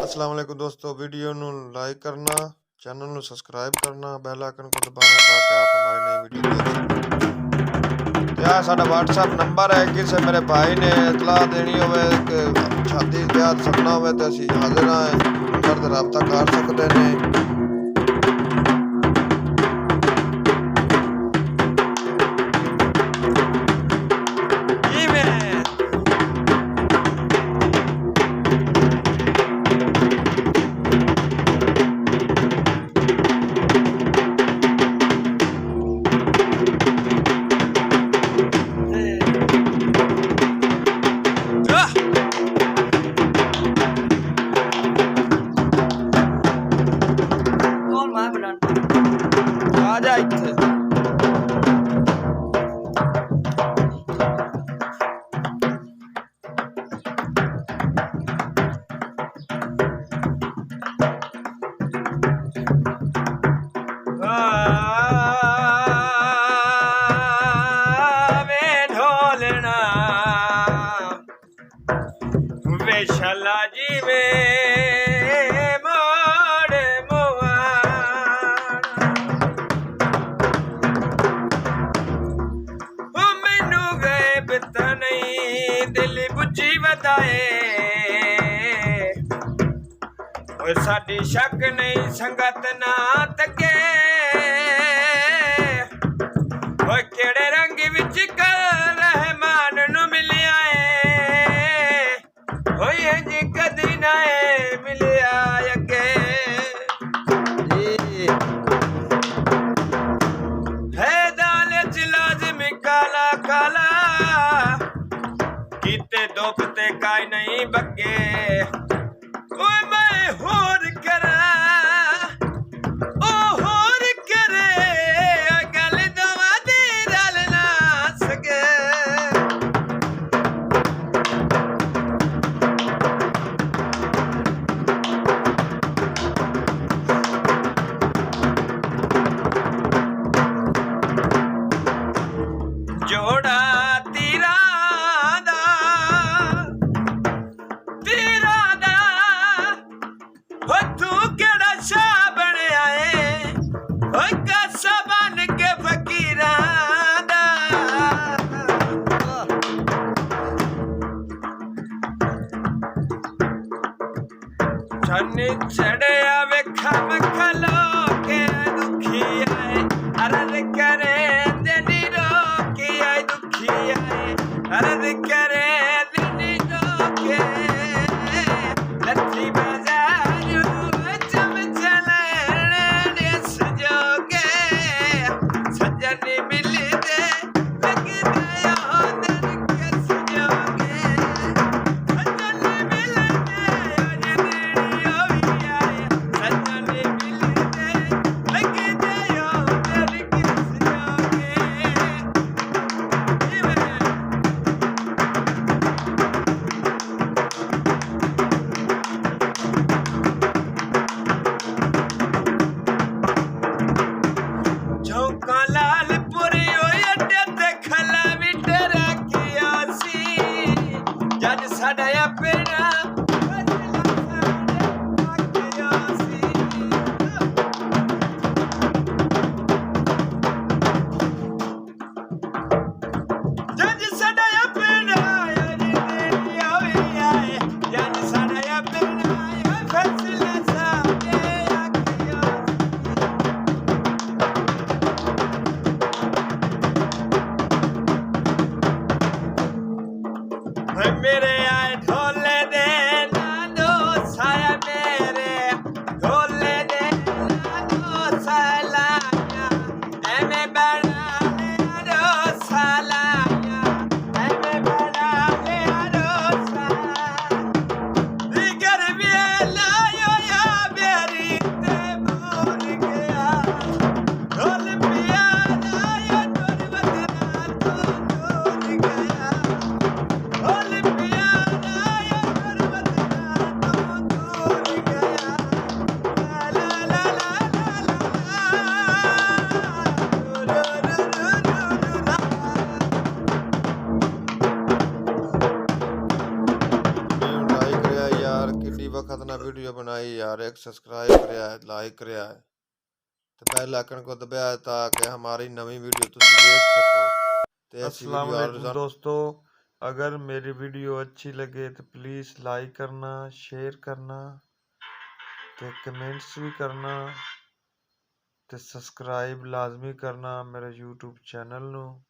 अस्सलाम वालेकुम दोस्तों, वीडियो ਨੂੰ ਲਾਈਕ ਕਰਨਾ, ਚੈਨਲ ਨੂੰ ਸਬਸਕ੍ਰਾਈਬ ਕਰਨਾ, ਬੈਲ ਆਈਕਨ को दबाना ताकि आप हमारी नई वीडियो देख सकें। क्या साडा WhatsApp नंबर है, किसी मेरे भाई ने इतला देनी होवे कि शादी ब्याह सपना होवे तो असीं हाज़र हां, नंबर ते राबता कर सकदे ने। आजा इत्थे वे ढोलना वे शाला जी वे साडी शक नहीं संगत ना तके केड़े रंग विच कल रहमान नू मिलिया है जी कदी ना मिलिया अगे है दाल च लाज़मी काला काला कीते दोपते काई नहीं बगे होर करा होर करे गल दवा दी रल ना सके जोड़ा तीरा तू केड़ा शाह बनया है कासा बन के फकीरा दा छन्नी चढ़िया वेखा मखलो के दुखी आए अरद करे देनी रोकी आए दुखी आए अरद करे देनी रोके लट्ठी बाजा वक्त ना वीडियो बनाई यार, एक सब्सक्राइब करया है, लाइक करया है ते बेल आइकन को दबाया है ताकि हमारी नवी वीडियो तुम देख सको ते ऐसी अस्सलाम वीडियो वालेकुम दोस्तों, अगर मेरी वीडियो अच्छी लगे तो प्लीज़ लाइक करना, शेयर करना ते कमेंट्स भी करना ते सब्सक्राइब लाजमी करना मेरे यूट्यूब चैनल ਨੂੰ।